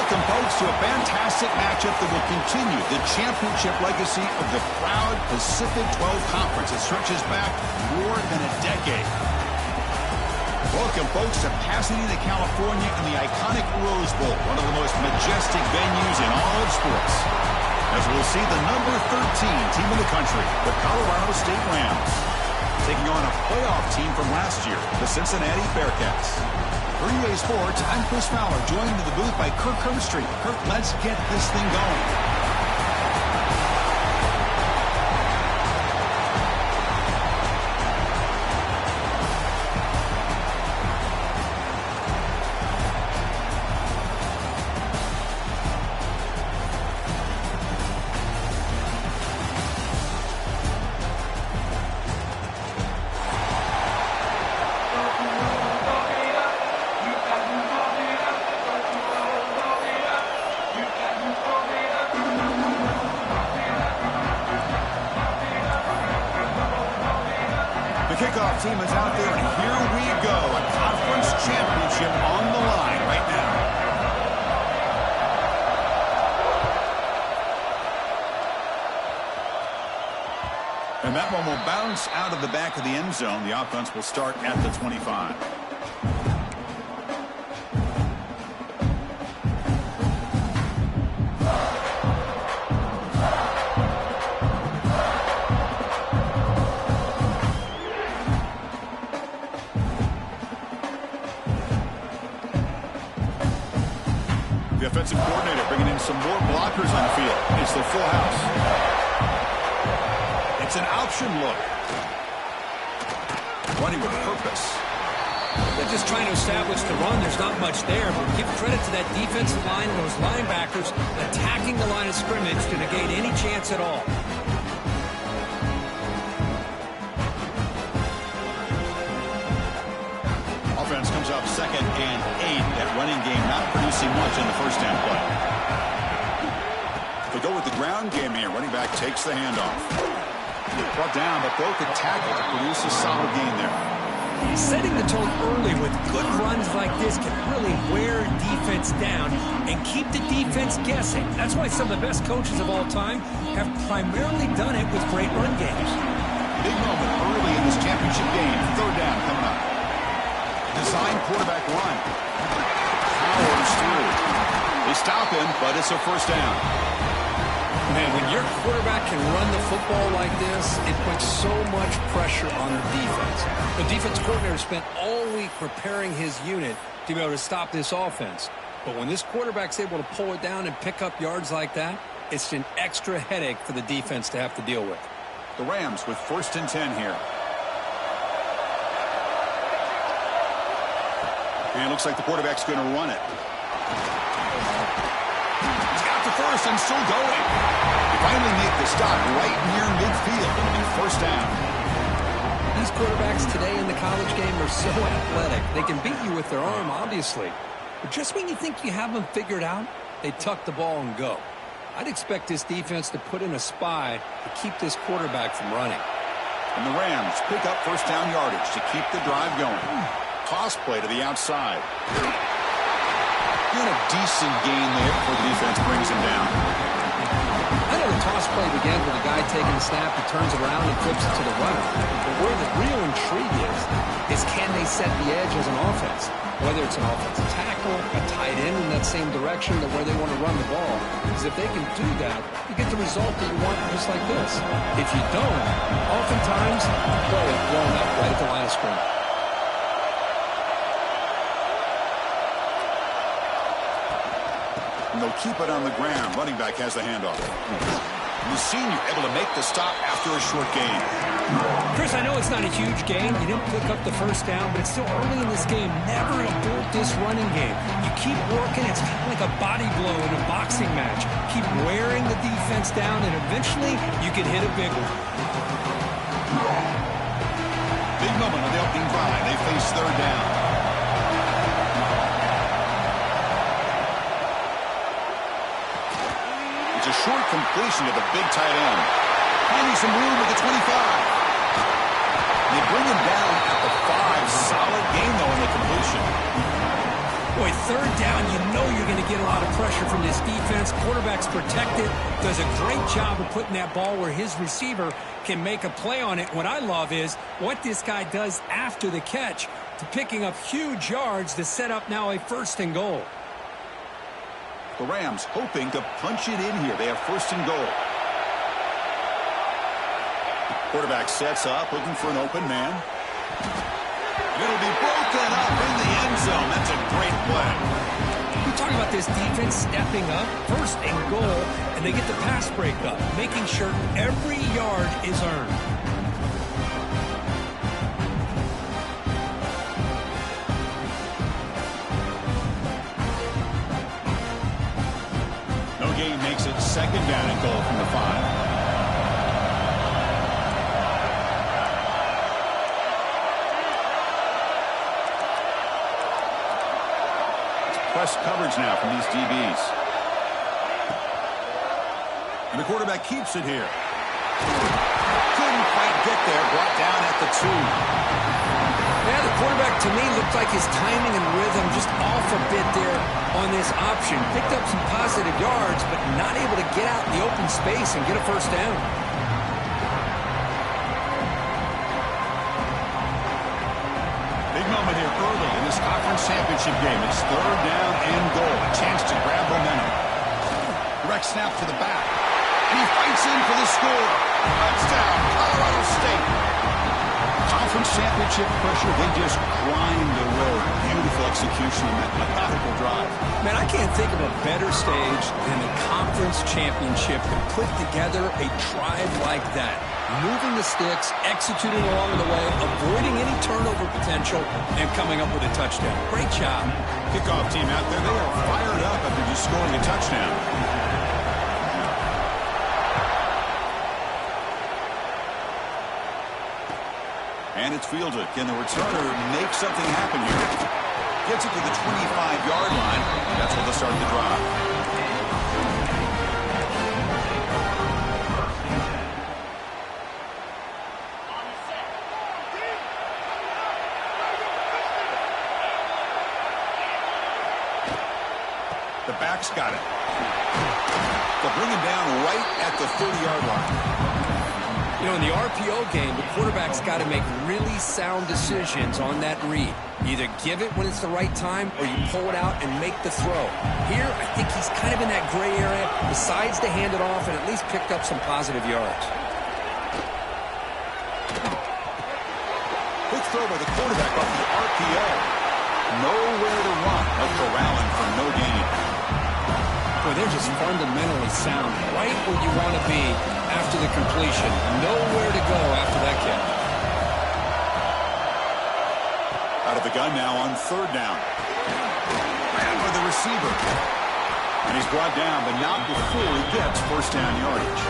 Welcome, folks, to a fantastic matchup that will continue the championship legacy of the proud Pacific 12 Conference. It stretches back more than a decade. Welcome, folks, to Pasadena, California, and the iconic Rose Bowl, one of the most majestic venues in all of sports. As we'll see the number 13 team in the country, the Colorado State Rams, taking on a playoff team from last year, the Cincinnati Bearcats. For EA Sports, I'm Chris Fowler, joined in the booth by Kirk Herbstreit. Kirk, let's get this thing going. The kickoff team is out there, and here we go. A conference championship on the line right now. And that one will bounce out of the back of the end zone. The offense will start at the 25. The offensive coordinator bringing in some more blockers on the field. It's the full house. It's an option look. Running with purpose. They're just trying to establish the run. There's not much there, but give credit to that defensive line and those linebackers attacking the line of scrimmage to negate any chance at all. Offense comes up 2nd and 8. That running game not producing much in the first down play. They go with the ground game here. Running back takes the handoff. Brought down, but broke a tackle to produce a solid gain there. Setting the tone early with good runs like this can really wear defense down and keep the defense guessing. That's why some of the best coaches of all time have primarily done it with great run games. Big moment early in this championship game. 3rd down coming up. Design quarterback run. Powers through. They stop him, but it's a first down. Man, when your quarterback can run the football like this, it puts so much pressure on the defense. The defense coordinator spent all week preparing his unit to be able to stop this offense. But when this quarterback's able to pull it down and pick up yards like that, it's an extra headache for the defense to have to deal with. The Rams with 1st and 10 here. And it looks like the quarterback's going to run it. He's got the first and still going. They finally make the stop right near midfield. It'll be 1st down. These quarterbacks today in the college game are so athletic. They can beat you with their arm, obviously. But just when you think you have them figured out, they tuck the ball and go. I'd expect this defense to put in a spy to keep this quarterback from running. And the Rams pick up 1st down yardage to keep the drive going. Toss play to the outside. And a decent gain there before the defense brings him down. I know the toss play begins with a guy taking a snap, he turns around and flips it to the runner. But where the real intrigue is can they set the edge as an offense? Whether it's an offensive tackle, a tight end in that same direction to where they want to run the ball. Because if they can do that, you get the result that you want just like this. If you don't, oftentimes, play is blown up right at the line of scrimmage. And they'll keep it on the ground. Running back has the handoff. And the senior able to make the stop after a short gain. Chris, I know it's not a huge gain. You didn't pick up the first down, but it's still early in this game. Never abort this running game. You keep working. It's kind of like a body blow in a boxing match. Keep wearing the defense down, and eventually you can hit a big one. Big moment on the opening drive. They face 3rd down. It's a short completion to the big tight end. Finding some room at the 25. They bring him down at the 5. Solid gain, though, in the completion. Boy, third down, you know you're going to get a lot of pressure from this defense. Quarterback's protected, does a great job of putting that ball where his receiver can make a play on it. What I love is what this guy does after the catch to picking up huge yards to set up now a 1st and goal. The Rams hoping to punch it in here. They have 1st and goal. Quarterback sets up, looking for an open man. It'll be broken up in the end zone. That's a great play. We talk about this defense stepping up, 1st and goal, and they get the pass break up, making sure every yard is earned. No gain makes it 2nd down and goal from the 5. Press coverage now from these DBs. And the quarterback keeps it here. Couldn't quite get there. Brought down at the 2. Yeah, the quarterback to me looked like his timing and rhythm just off a bit there on this option. Picked up some positive yards, but not able to get out in the open space and get a 1st down. Big moment here early in this conference championship game. It's 3rd down and goal. A chance to grab momentum. Direct snap to the back. And he fights in for the score. Touchdown, Colorado State. Conference championship pressure. They just grind the road. Beautiful execution on that methodical drive. Man, I can't think of a better stage than the conference championship to put together a drive like that. Moving the sticks, executing along the way, avoiding any turnover potential, and coming up with a touchdown. Great job. Kickoff team out there, they are fired up after just scoring a touchdown. And it's fielded. Can the returner make something happen here? Gets it to the 25-yard line. That's where they'll start the drive. The back's got it. They'll bring him down right at the 30-yard line. You know, in the RPO game, the quarterback's got to make really sound decisions on that read. Either give it when it's the right time or you pull it out and make the throw. Here, I think he's kind of in that gray area, decides to hand it off and at least picked up some positive yards. Quick throw by the quarterback off the RPO. Nowhere to run. No corralling for no gain. Boy, they're just fundamentally sound. Right where you want to be after the completion. Nowhere to go after that catch. Out of the gun now on 3rd down. Ran by the receiver. And he's brought down, but not before he gets 1st down yardage.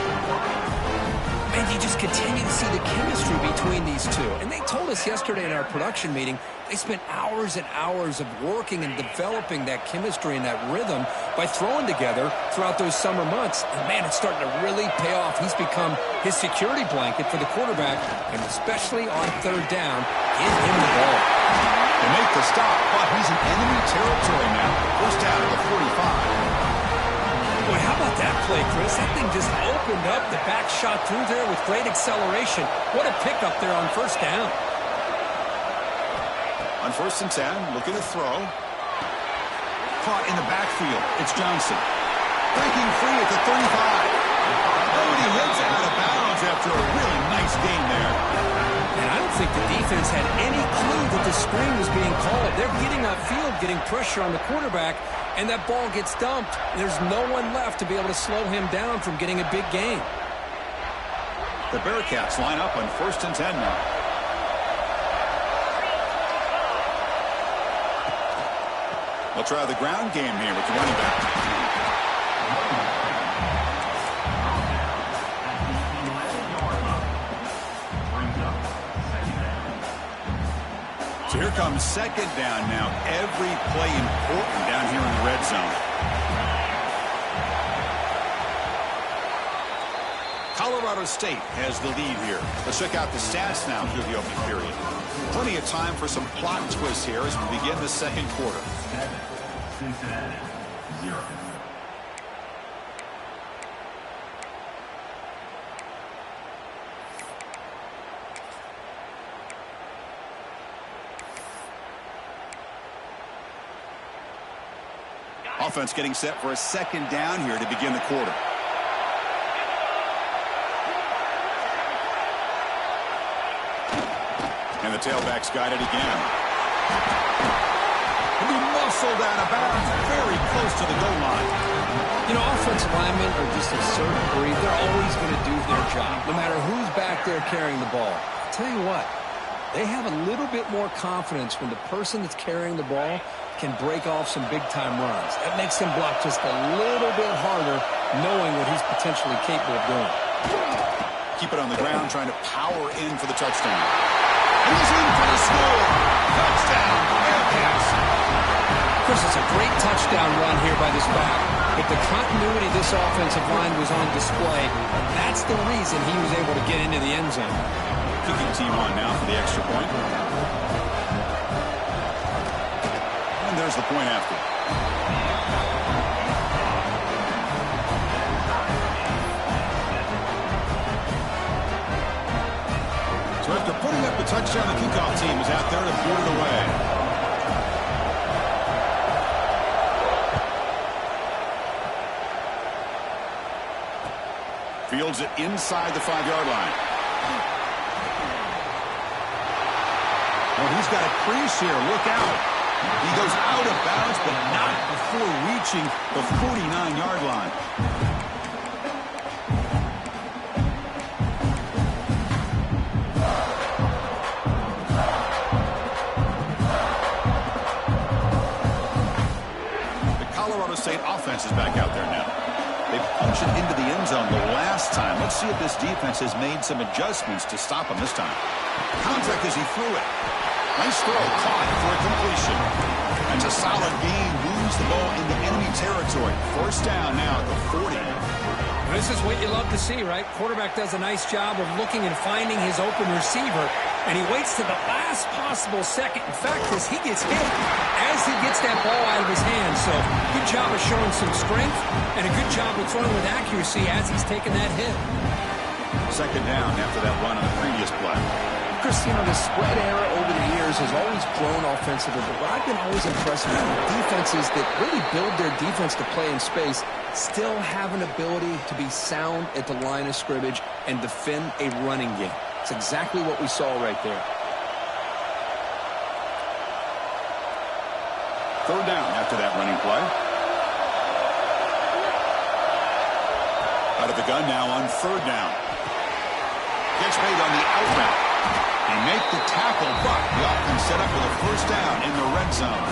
And you just continue to see the chemistry between these two. And they told us yesterday in our production meeting, they spent hours and hours of working and developing that chemistry and that rhythm by throwing together throughout those summer months. And, man, it's starting to really pay off. He's become his security blanket for the quarterback, and especially on 3rd down, give him the ball. They make the stop, but he's in enemy territory now. 1st down at the 45. Boy, how about that play, Chris? That thing just opened up. The back shot through there with great acceleration. What a pickup there on 1st down. On 1st and 10, looking to throw. Caught in the backfield. It's Johnson. Breaking free at the 35. Oh, and he hits out of bounds after a really nice gain there. And I don't think the defense had any clue that the screen was being called. They're getting upfield, getting pressure on the quarterback, and that ball gets dumped. There's no one left to be able to slow him down from getting a big gain. The Bearcats line up on 1st and 10 now. They'll try the ground game here with the running back. So here comes 2nd down now. Every play important down here in the red zone. Colorado State has the lead here. Let's check out the stats now through the opening period. Plenty of time for some plot twists here as we begin the 2nd quarter. Cincinnati, 0. Offense getting set for a second down here to begin the quarter. And the tailback's got it again. And he muscled out of bounds very close to the goal line. You know, offensive linemen are just a certain breed. They're always going to do their job, no matter who's back there carrying the ball. I'll tell you what, they have a little bit more confidence when the person that's carrying the ball can break off some big-time runs. That makes him block just a little bit harder, knowing what he's potentially capable of doing. Keep it on the ground, trying to power in for the touchdown. He's in for the score. Touchdown, Bearcats. Chris, it's a great touchdown run here by this back. But the continuity this offensive line was on display. That's the reason he was able to get into the end zone. Kicking team on now for the extra point. And there's the point after. So after putting up the touchdown, the kickoff team is out there to boot it away. Fields it inside the 5-yard line. Oh, he's got a crease here. Look out. He goes out of bounds, but not before reaching the 49-yard line. Colorado State offense is back out there now. They punched it into the end zone the last time. Let's see if this defense has made some adjustments to stop him this time. Contact as he threw it. Nice throw, caught for a completion. That's a solid gain, moves the ball into enemy territory. First down now at the 40. This is what you love to see, right? Quarterback does a nice job of looking and finding his open receiver, and he waits to the last possible second. In fact, as he gets hit, as he gets that ball out of his hands. So good job of showing some strength and a good job of throwing with accuracy as he's taking that hit. Second down after that run on the previous play. Chris, you know, the spread era over the years has always grown offensively, but what I've been always impressed with defenses that really build their defense to play in space still have an ability to be sound at the line of scrimmage and defend a running game. It's exactly what we saw right there. Third down after that running play. Out of the gun now on third down. Gets made on the out route. They make the tackle, but the offense set up with a first down in the red zone.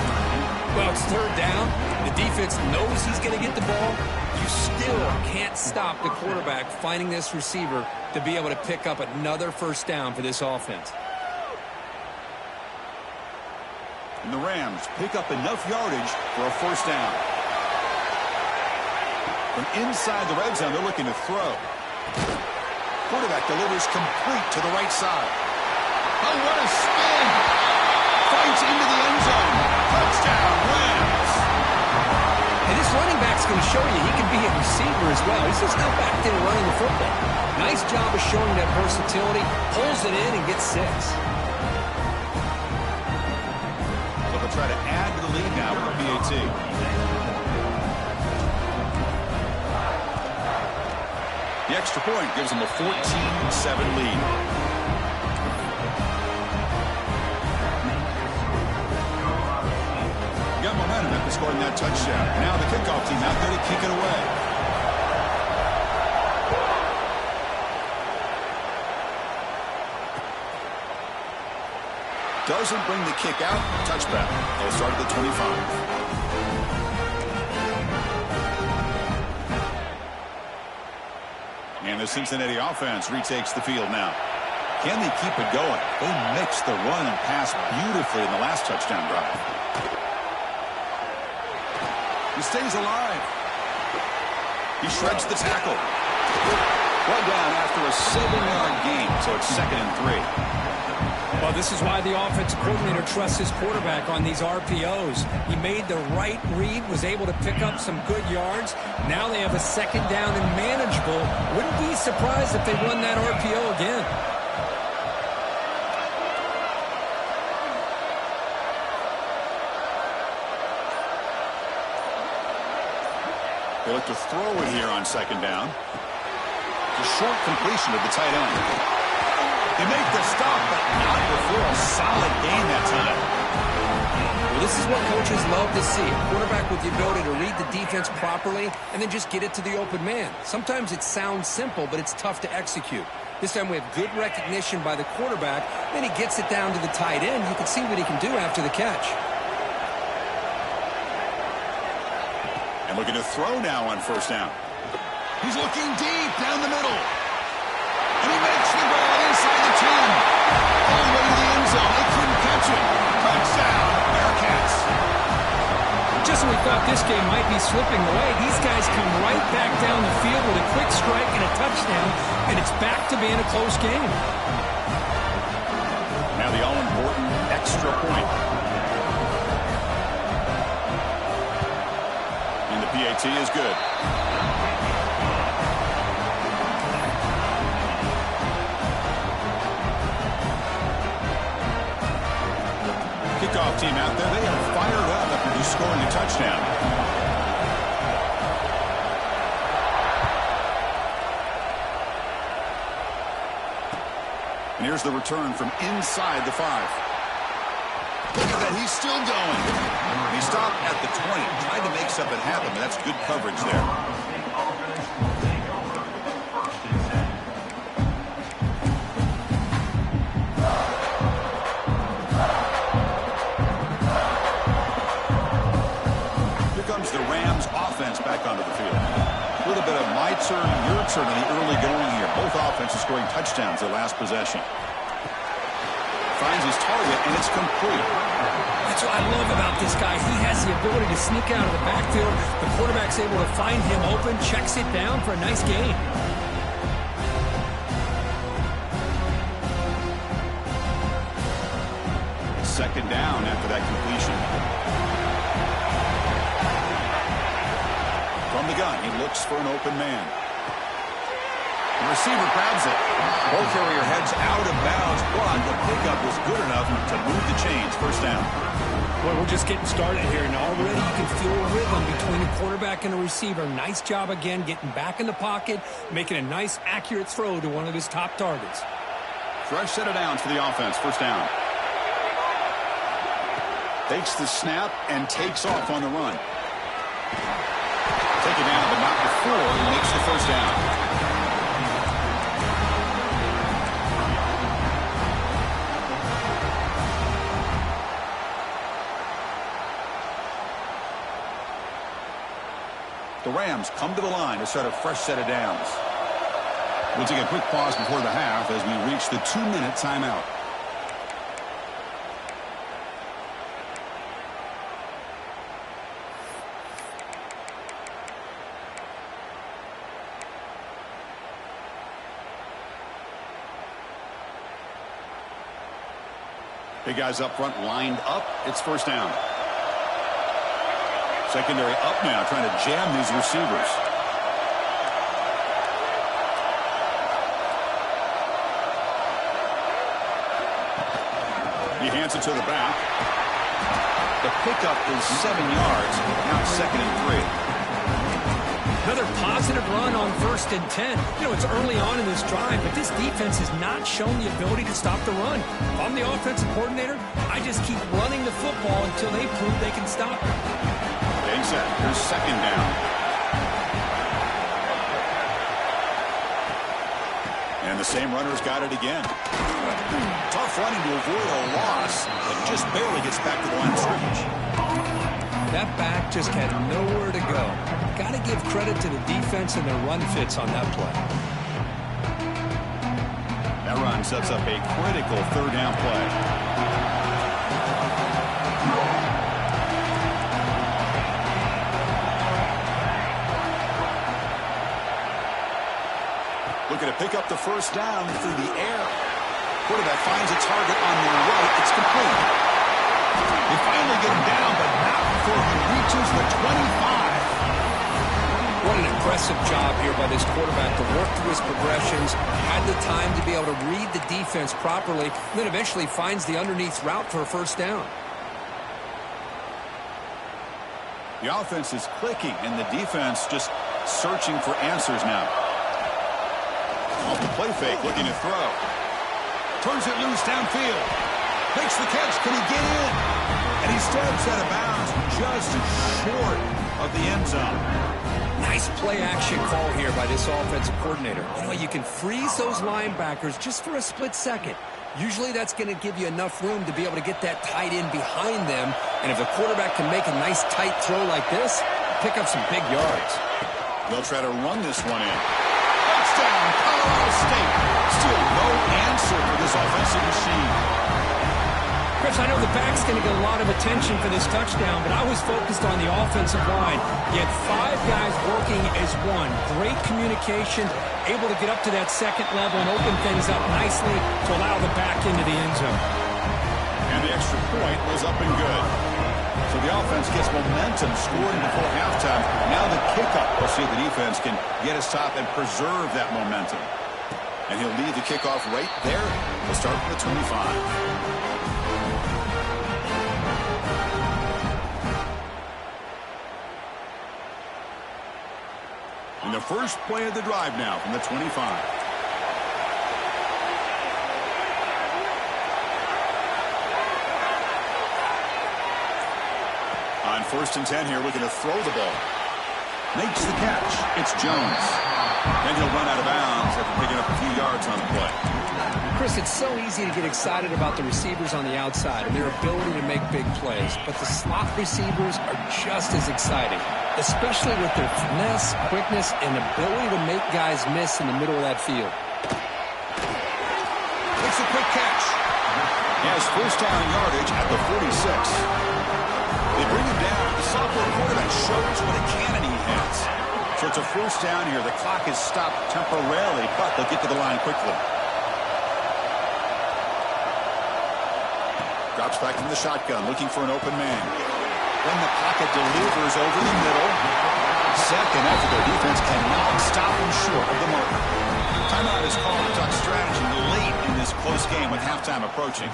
Well, it's third down. The defense knows he's going to get the ball. You still can't stop the quarterback finding this receiver to be able to pick up another first down for this offense. And the Rams pick up enough yardage for a first down. From inside the red zone, they're looking to throw. Quarterback delivers complete to the right side. Oh, what a spin! Fights into the end zone. Touchdown, Rams! And this running back's going to show you he can be a receiver as well. He's just not back there running the football. Nice job of showing that versatility. Pulls it in and gets 6. So they'll try to add to the lead now with the PAT. The extra point gives them a 14-7 lead. Got momentum after scoring that touchdown. Now the kickoff team out there to kick it away. Doesn't bring the kick out. Touchback. They'll start at the 25. And the Cincinnati offense retakes the field now. Can they keep it going? They mixed the run and pass beautifully in the last touchdown drive. He stays alive. He shreds the tackle. One down after a 7-yard gain, so it's 2nd and 3. Well, this is why the offensive coordinator trusts his quarterback on these RPOs. He made the right read, was able to pick up some good yards. Now they have a second down and manageable. Wouldn't be surprised if they run that RPO again. They look to throw it here on second down. A short completion to the tight end. They make the stop, but not before a solid gain that time. Well, this is what coaches love to see. A quarterback with the ability to read the defense properly and then just get it to the open man. Sometimes it sounds simple, but it's tough to execute. This time we have good recognition by the quarterback. Then he gets it down to the tight end. You can see what he can do after the catch. And looking to throw now on first down. He's looking deep down the middle. And he makes the ball inside the 10. All the way to the end zone. They couldn't catch him. Touchdown, Bearcats. Just when we thought this game might be slipping away, these guys come right back down the field with a quick strike and a touchdown, and it's back to being a close game. Now the all-important extra point. And the PAT is good. Kickoff team out there, they are fired up after just scoring a touchdown. And here's the return from inside the 5. Look at that, he's still going. He stopped at the 20, tried to make something happen, but that's good coverage there. The Rams offense back onto the field. A little bit of my turn, your turn in the early going here. Both offenses scoring touchdowns their last possession. Finds his target, and it's complete. That's what I love about this guy. He has the ability to sneak out of the backfield. The quarterback's able to find him open, checks it down for a nice gain. Second down after that completion. From the gun, he looks for an open man. The receiver grabs it. Ball carrier heads out of bounds, but the pickup was good enough to move the chains. First down. Well, we're just getting started here, and already you can feel a rhythm between a quarterback and a receiver. Nice job again getting back in the pocket, making a nice, accurate throw to one of his top targets. Fresh set of downs for the offense. First down. Takes the snap and takes off on the run. Taken down, but not before he makes the first down. The Rams come to the line to start a fresh set of downs. We'll take a quick pause before the half as we reach the 2-minute timeout. Big guys up front lined up. It's first down. Secondary up now, trying to jam these receivers. He hands it to the back. The pickup is 7 yards. Now it's 2nd and 3. Another positive run on 1st and 10. You know, it's early on in this drive, but this defense has not shown the ability to stop the run. If I'm the offensive coordinator, I just keep running the football until they prove they can stop it. Getting set. Here's second down. And the same runner's got it again. Tough running to avoid a loss, but just barely gets back to the line of scrimmage. That back just had nowhere to go. Got to give credit to the defense and their run fits on that play. That run sets up a critical 3rd down play. Looking to pick up the first down through the air. Quarterback finds a target on the right. It's complete. They finally get him down, but not before he reaches the 25. What an impressive job here by this quarterback to work through his progressions, had the time to be able to read the defense properly, and then eventually finds the underneath route for a first down. The offense is clicking, and the defense just searching for answers now. Off the play fake, looking to throw. Turns it loose downfield. Makes the catch. Can he get in? And he steps out of bounds just short of the end zone. Nice play-action call here by this offensive coordinator. You know, you can freeze those linebackers just for a split second. Usually that's going to give you enough room to be able to get that tight end behind them. And if the quarterback can make a nice tight throw like this, pick up some big yards. They'll try to run this one in. Touchdown, Colorado State. Still no answer for this offensive machine. Chris, I know the back's going to get a lot of attention for this touchdown, but I was focused on the offensive line. You had 5 guys working as one. Great communication, able to get up to that second level and open things up nicely to allow the back into the end zone. And the extra point was up and good. So the offense gets momentum scoring before halftime. Now the kickoff. We'll see if the defense can get a stop and preserve that momentum. And he'll lead the kickoff right there. We'll start from the 25. And the first play of the drive now from the 25. On 1st and 10 here, looking to throw the ball. Makes the catch. It's Jones. And he'll run out of bounds after picking up a few yards on the play. Chris, it's so easy to get excited about the receivers on the outside and their ability to make big plays, but the slot receivers are just as exciting, especially with their finesse, quickness, and ability to make guys miss in the middle of that field. It's a quick catch. He has first down yardage at the 46. They bring him down. The sophomore quarterback shows what a cannon he has. So it's a first down here. The clock is stopped temporarily, but they'll get to the line quickly. Drops back from the shotgun, looking for an open man. Then the pocket delivers over the middle. Second effort, their defense cannot stop him short of the marker. Timeout is called to talk strategy late in this close game with halftime approaching.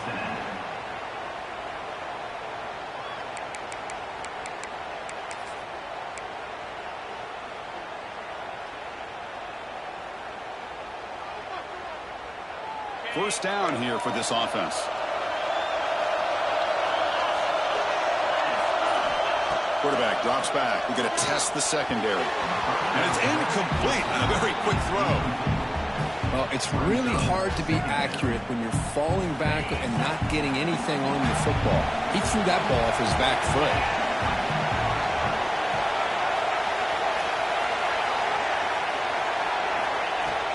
First down here for this offense. Quarterback drops back. We're going to test the secondary. And it's incomplete on a very quick throw. Well, it's really hard to be accurate when you're falling back and not getting anything on the football. He threw that ball off his back foot.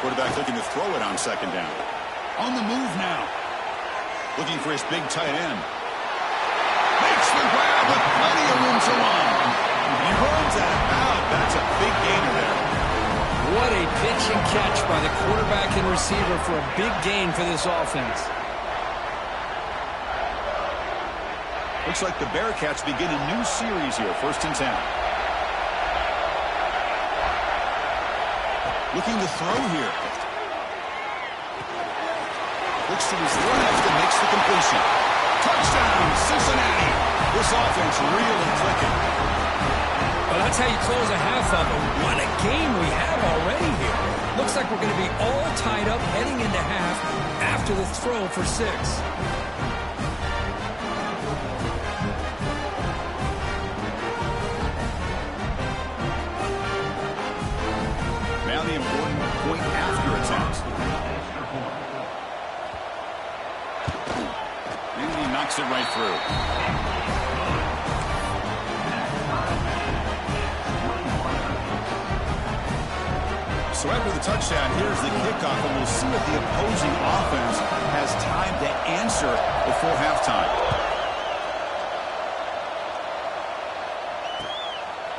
Quarterback looking to throw it on second down. On the move now. Looking for his big tight end. Makes the grab with plenty of room to run. He runs out of bounds. That's a big gainer there. What a pitch and catch by the quarterback and receiver for a big gain for this offense. Looks like the Bearcats begin a new series here. 1st and 10. Looking to throw here. Looks to his left and makes the completion. Touchdown, Cincinnati. This offense really clicking. Well, that's how you close a half of it. What a game we have already here. Looks like we're going to be all tied up heading into half after the throw for 6. Now the important point after attempt. And he knocks it right through. So after the touchdown, here's the kickoff, and we'll see if the opposing offense has time to answer before halftime.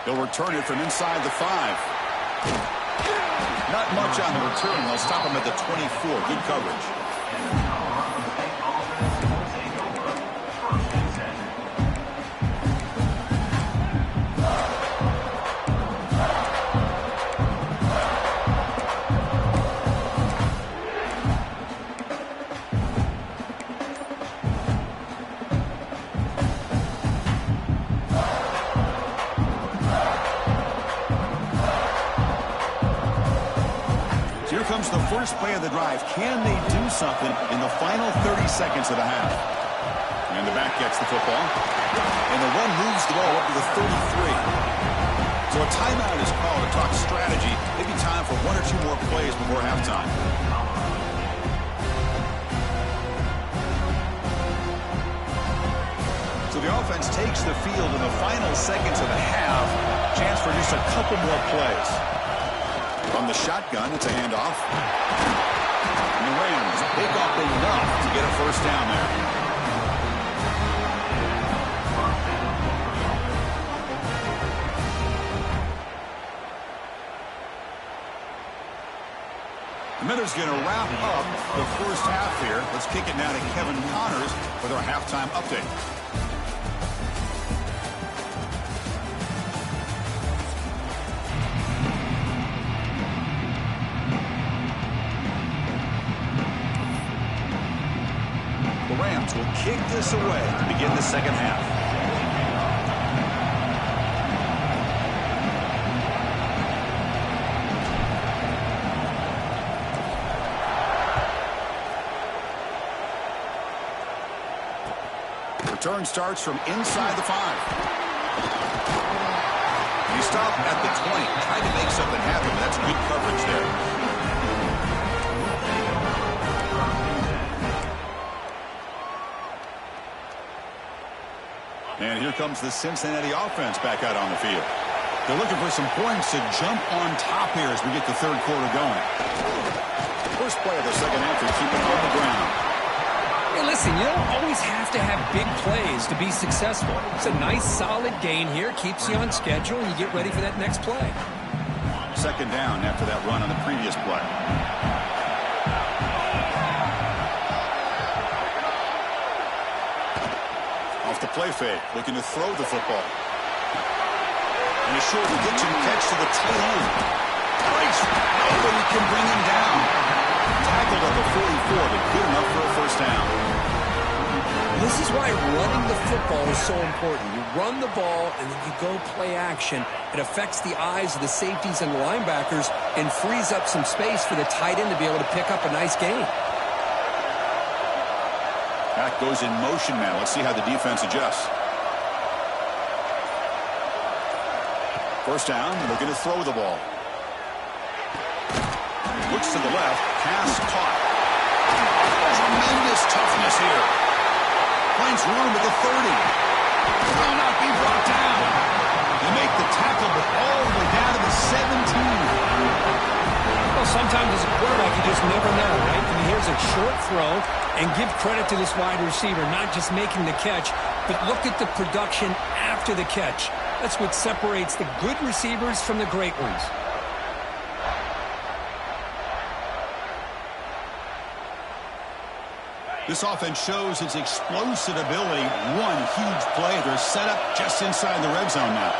They'll return it from inside the 5. Not much on the return. They'll stop him at the 24. Good coverage. Here comes the first play of the drive. Can they do something in the final 30 seconds of the half? And the back gets the football. And the run moves the ball up to the 33. So a timeout is called to talk strategy. Maybe time for one or two more plays before halftime. So the offense takes the field in the final seconds of the half. Chance for just a couple more plays. From the shotgun, it's a handoff. And the Rams pick up enough to get a first down there. The Miners going to wrap up the first half here. Let's kick it now to Kevin Connors with our halftime update. The Rams will kick this away to begin the second half. Return starts from inside the 5. He stopped at the 20. Tried to make something happen, but that's good coverage there. And here comes the Cincinnati offense back out on the field. They're looking for some points to jump on top here as we get the third quarter going. First play of the second half, they keep it on the ground. Hey, listen, you don't always have to have big plays to be successful. It's a nice, solid gain here. Keeps you on schedule, and you get ready for that next play. Second down after that run on the previous play. Off the play fake, looking to throw the football. And a short reach and catch to the tight end. Breaks. Nobody can bring him down. Tackled at the 44, but good enough for a first down. This is why running the football is so important. You run the ball, and then you go play action. It affects the eyes of the safeties and the linebackers and frees up some space for the tight end to be able to pick up a nice gain. Back goes in motion now. Let's see how the defense adjusts. First down, looking to throw the ball. Looks to the left, pass caught. Tremendous toughness here. Finds room at the 30. Will not be brought down. They make the tackle, but all the way down to the 17. Well, sometimes as a quarterback, you just never know, right? I mean, here's a short throw, and give credit to this wide receiver, not just making the catch, but look at the production after the catch. That's what separates the good receivers from the great ones. This offense shows its explosive ability. One huge play. They're set up just inside the red zone now.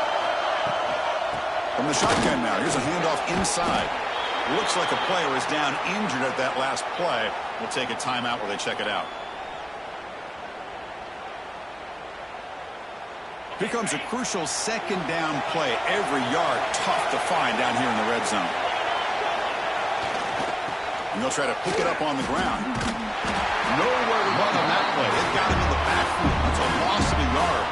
From the shotgun now, here's a handoff inside. Looks like a player is down injured at that last play. We'll take a timeout while they check it out. Here comes a crucial second down play. Every yard tough to find down here in the red zone. And they'll try to pick it up on the ground. Nowhere to run on that play. They've got him in the backfield. That's a loss of a yard.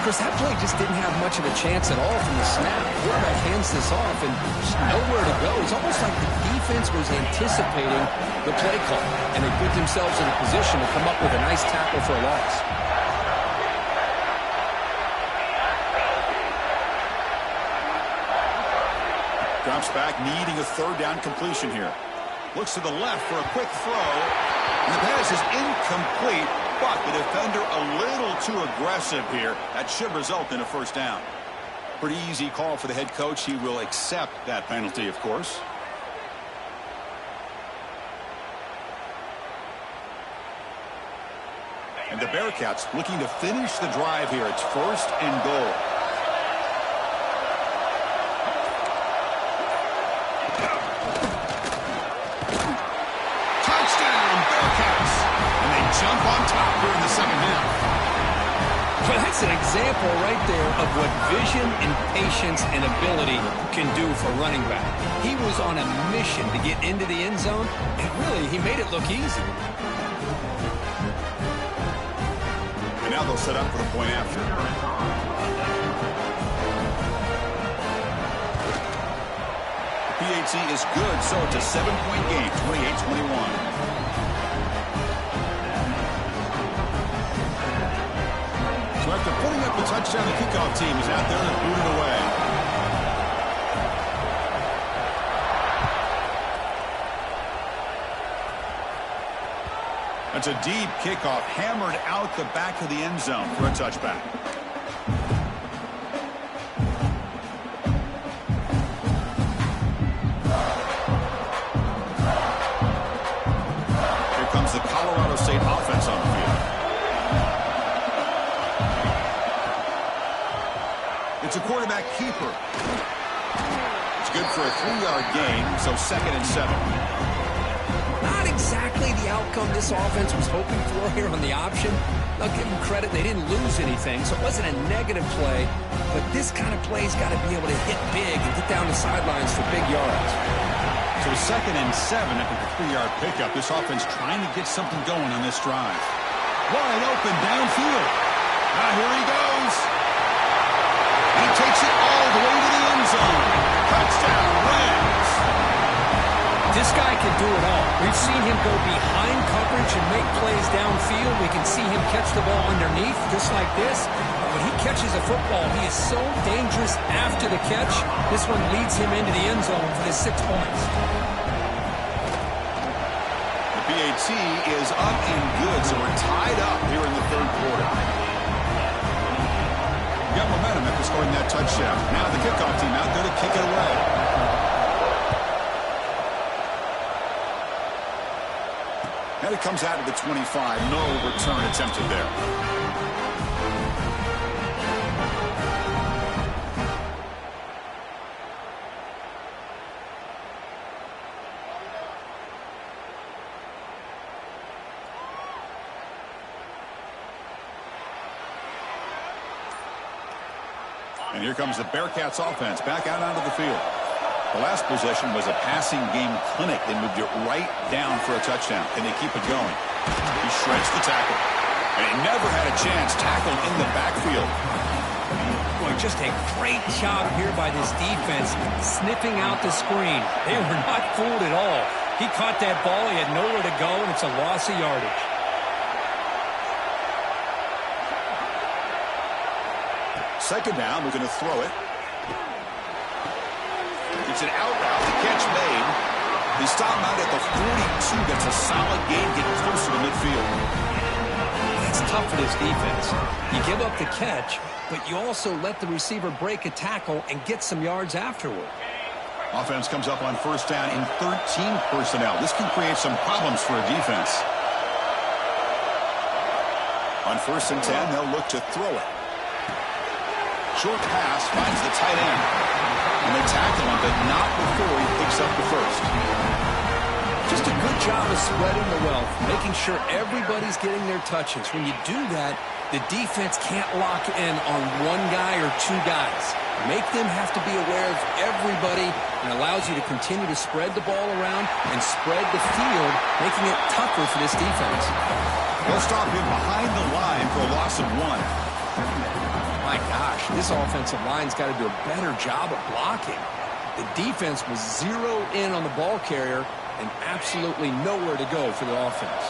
Chris, that play just didn't have much of a chance at all from the snap. The quarterback hands this off and just nowhere to go. It's almost like the defense was anticipating the play call, and they put themselves in a position to come up with a nice tackle for a loss. Drops back, needing a third down completion here. Looks to the left for a quick throw. And the pass is incomplete, but the defender a little too aggressive here. That should result in a first down. Pretty easy call for the head coach. He will accept that penalty, of course. And the Bearcats looking to finish the drive here. It's 1st and goal. Touchdown, Bearcats! And they jump on top here in the second half. Well, that's an example right there of what vision and patience and ability can do for running back. He was on a mission to get into the end zone, and really, he made it look easy. And now they'll set up for the point after. The PAT is good, so it's a 7-point game, 28-21. So after putting up the touchdown, the kickoff team is out there to boot it away. That's a deep kickoff, hammered out the back of the end zone for a touchback. Here comes the Colorado State offense on the field. It's a quarterback keeper. It's good for a 3-yard gain, so 2nd and 7. Not exactly the outcome this offense was hoping for here on the option. I'll give them credit, they didn't lose anything, so it wasn't a negative play. But this kind of play's got to be able to hit big and get down the sidelines for big yards. So 2nd and 7 after the 3-yard pickup. This offense trying to get something going on this drive. Wide open downfield. Now here he goes. He takes it all the way to the end zone. Touchdown, Rams. This guy can do it all. We've seen him go behind coverage and make plays downfield. We can see him catch the ball underneath, just like this. But when he catches a football, he is so dangerous after the catch. This one leads him into the end zone for the 6 points. The PAT is up and good, so we're tied up here in the 3rd quarter. Got momentum after scoring that touchdown. Now the kickoff team out there to kick it away. And it comes out of the 25. No return attempted there. And here comes the Bearcats offense back out onto the field. The last possession was a passing game clinic. They moved it right down for a touchdown. Can they keep it going? He shreds the tackle. And he never had a chance tackled in the backfield. Boy, just a great job here by this defense sniffing out the screen. They were not fooled at all. He caught that ball. He had nowhere to go, and it's a loss of yardage. Second down, we're going to throw it. It's an out route, the catch made. They stop him out at the 42. That's a solid gain, getting closer to midfield. That's tough for this defense. You give up the catch, but you also let the receiver break a tackle and get some yards afterward. Offense comes up on 1st down in 13 personnel. This can create some problems for a defense. On 1st and 10, they'll look to throw it. Short pass finds the tight end. And they tackle him, but not before he picks up the 1st. Just a good job of spreading the wealth, making sure everybody's getting their touches. When you do that, the defense can't lock in on one guy or 2 guys. Make them have to be aware of everybody, and allows you to continue to spread the ball around and spread the field, making it tougher for this defense. They'll stop him behind the line for a loss of 1. My gosh, this offensive line's got to do a better job of blocking. The defense was zeroed in on the ball carrier and absolutely nowhere to go for the offense.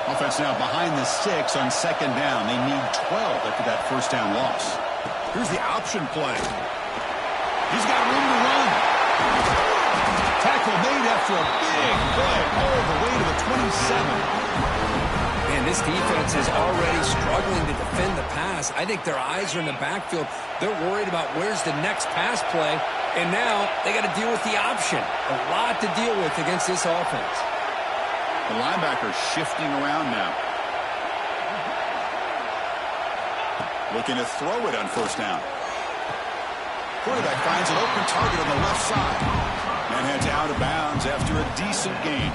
Offense now behind the 6 on 2nd down. They need 12 after that 1st down loss. Here's the option play. He's got room to run. Tackle made after a big play all the way to the 27. Man, this defense is already struggling to defend the pass. I think their eyes are in the backfield. They're worried about where's the next pass play, and now they got to deal with the option. A lot to deal with against this offense. The linebacker's shifting around now. Looking to throw it on first down. Quarterback finds an open target on the left side. And heads out of bounds after a decent gain.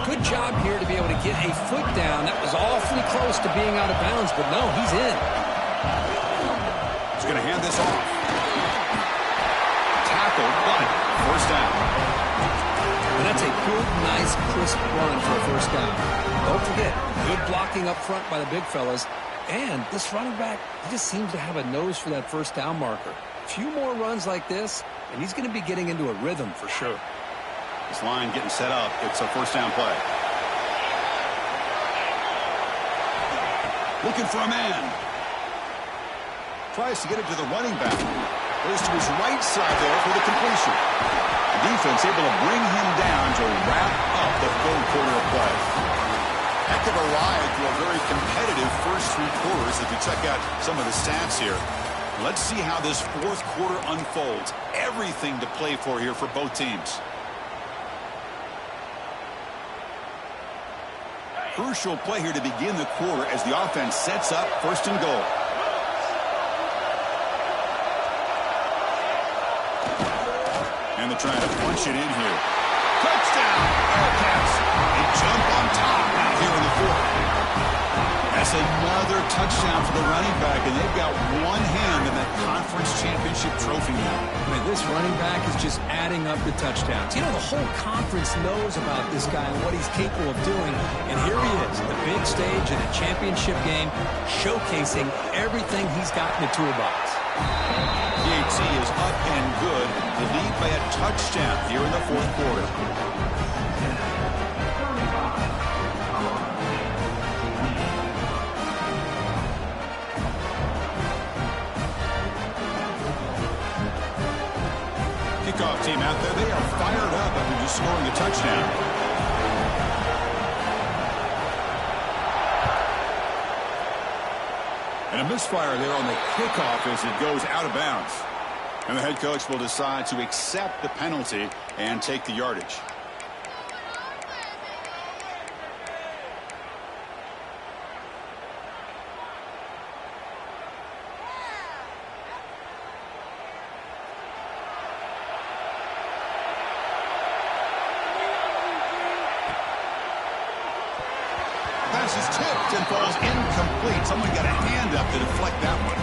Good job here to be able to get a foot down. That was awfully close to being out of bounds, but no, he's in. He's going to hand this off. Tackled, but first down. And that's a good, nice, crisp run for a first down. Don't forget, good blocking up front by the big fellas. And this running back, he just seems to have a nose for that first down marker. A few more runs like this, and he's going to be getting into a rhythm for sure. This line getting set up. It's a first down play. Looking for a man. Tries to get it to the running back. Goes to his right side there for the completion. The defense able to bring him down to wrap up the third quarter of play. Heck of a ride through a very competitive first three quarters if you check out some of the stats here. Let's see how this fourth quarter unfolds. Everything to play for here for both teams. Crucial play here to begin the quarter as the offense sets up first and goal. And they're trying to punch it in here. Touchdown, Bearcats. They jump on top now here in the fourth. That's another touchdown for the running back, and they've got one hand in that conference championship trophy now. Man, this running back is just adding up the touchdowns. You know, the whole conference knows about this guy and what he's capable of doing. And here he is, the big stage in a championship game, showcasing everything he's got in the toolbox. PAT is up and good. The lead by a touchdown here in the fourth quarter. Kickoff team out there. They are fired up after just scoring a touchdown. And a misfire there on the kickoff as it goes out of bounds. And the head coach will decide to accept the penalty and take the yardage. Pass is tipped and falls incomplete. Someone got a hand up to deflect that one.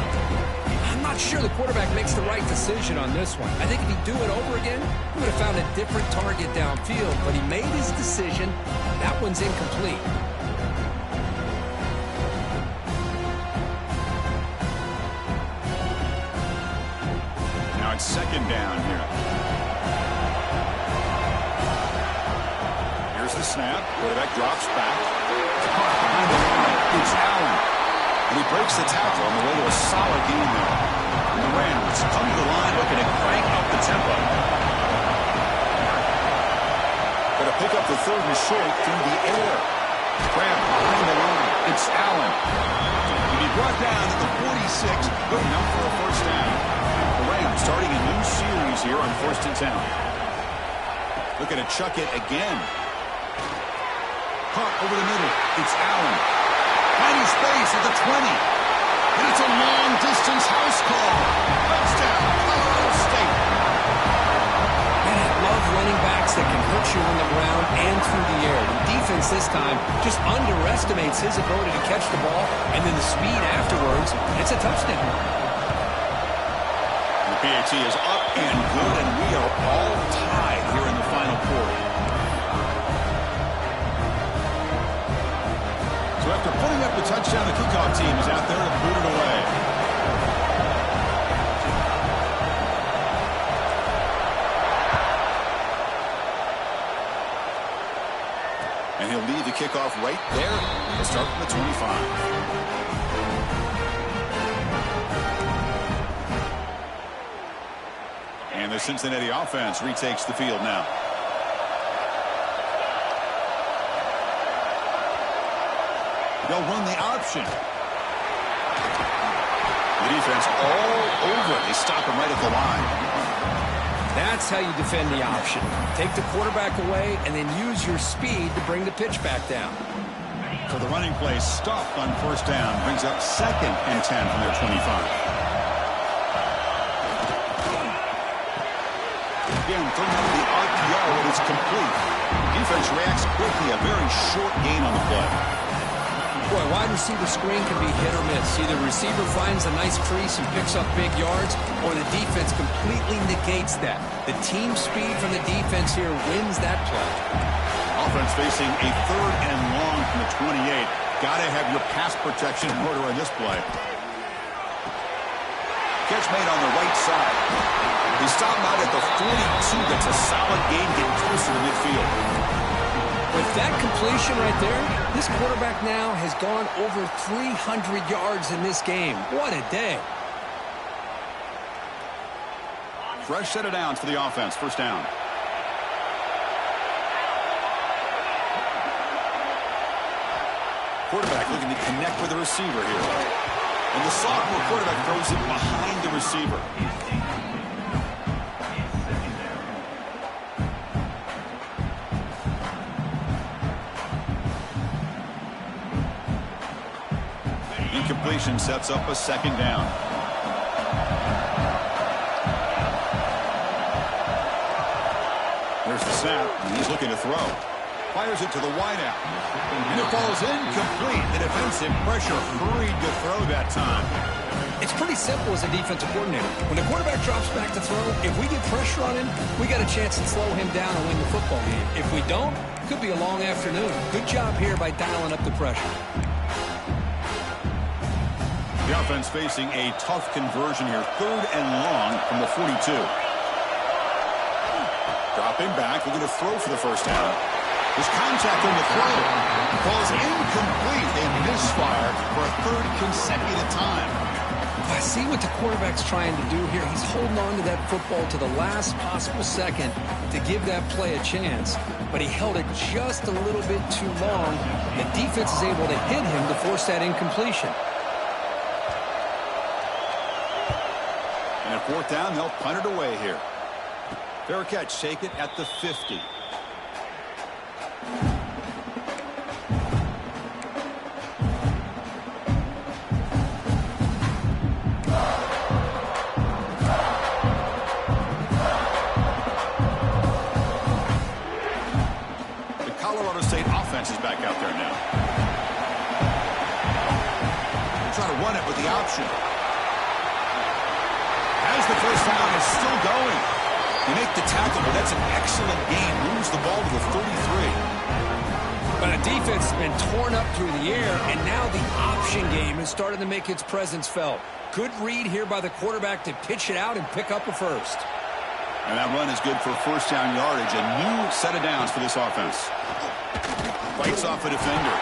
I'm not sure the quarterback makes the right decision on this one. I think if he'd do it over again, he would have found a different target downfield, but he made his decision. That one's incomplete. Now it's second down here. Here's the snap. Quarterback drops back. Caught behind the line. It's Allen. And he breaks the tackle on the way to a solid gain there. And the Rams come to the line looking to crank up the tempo. Going to pick up the third and short through the air. Grab behind the line. It's Allen. To be brought down at the 46. Good enough for a first down. The Rams starting a new series here on 1st and 10. Looking to chuck it again. Caught over the middle. It's Allen. Finding space at the 20. And it's a long-distance house call. Touchdown, Colorado State. Man, I love running backs that can hurt you on the ground and through the air. The defense this time just underestimates his ability to catch the ball, and then the speed afterwards. It's a touchdown. The PAT is up and good, and we are all tied here in the final quarter. So after putting up the touchdown, the kickoff team is out there to boot it away. And he'll lead the kickoff right there to start from the 25. And the Cincinnati offense retakes the field now. They'll run the option. The defense all over. They stop him right at the line. That's how you defend the option. Take the quarterback away and then use your speed to bring the pitch back down. for the running play. Stuffed on first down. Brings up 2nd and 10 from their 25. Again, throwing out of the RPO, it is complete. Defense reacts quickly. A very short gain on the play. Boy, wide receiver screen can be hit or miss. Either the receiver finds a nice crease and picks up big yards, or the defense completely negates that. The team speed from the defense here wins that play. Offense facing a 3rd and long from the 28. Got to have your pass protection in order on this play. Catch made on the right side. He stopped out at the 42. That's a solid gain, getting closer to midfield. With that completion right there, this quarterback now has gone over 300 yards in this game. What a day. Fresh set of downs for the offense. First down. Quarterback looking to connect with the receiver here. And the sophomore quarterback throws it behind the receiver. Incompletion sets up a 2nd down. There's the snap, and he's looking to throw. Fires it to the wideout. And it falls incomplete. The defensive pressure hurried to throw that time. It's pretty simple as a defensive coordinator. When the quarterback drops back to throw, if we get pressure on him, we got a chance to slow him down and win the football game. If we don't, it could be a long afternoon. Good job here by dialing up the pressure. The offense facing a tough conversion here. 3rd and long from the 42. Dropping back, looking to throw for the first down. There's contact on the throw. Falls incomplete. They misfire for a 3rd consecutive time. I see what the quarterback's trying to do here. He's holding on to that football to the last possible second to give that play a chance. But he held it just a little bit too long. The defense is able to hit him to force that incompletion. And at 4th down, they'll punt it away here. Bearcats take it at the 50. The Colorado State offense is back out there now. Trying to run it with the option. As the first down is still going. You make the tackle, but that's an excellent gain. Moves the ball to the 33. But the defense has been torn up through the air, and now the option game is starting to make its presence felt. Good read here by the quarterback to pitch it out and pick up a first. And that run is good for first down yardage. A new set of downs for this offense. Fights off a defender.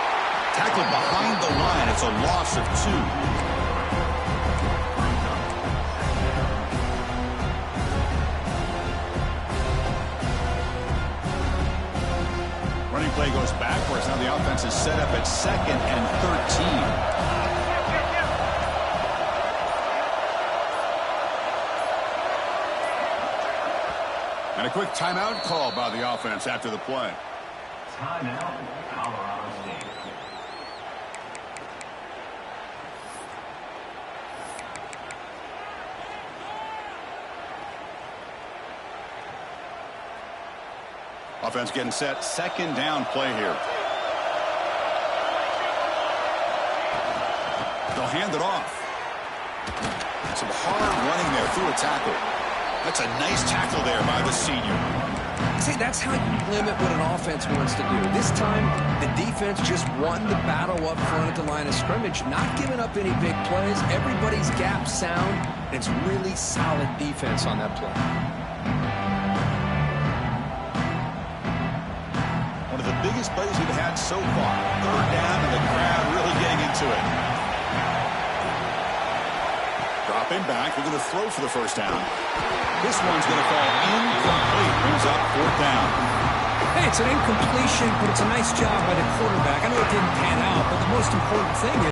Tackled behind the line. It's a loss of 2. Running play goes backwards. Now the offense is set up at 2nd and 13. And a quick timeout call by the offense after the play. Timeout, Colorado State. Offense getting set. 2nd down play here. They'll hand it off. Some hard running there through a tackle. That's a nice tackle there by the senior. See, that's how you limit what an offense wants to do. This time, the defense just won the battle up front at the line of scrimmage, not giving up any big plays. Everybody's gap sound. It's really solid defense on that play. One of the biggest plays we've had so far. 3rd down and the crowd really getting into it. Dropping back. We're going to throw for the first down. This one's going to fall incomplete. Brings up 4th down. Hey, it's an incompletion, but it's a nice job by the quarterback. I know it didn't pan out, but the most important thing is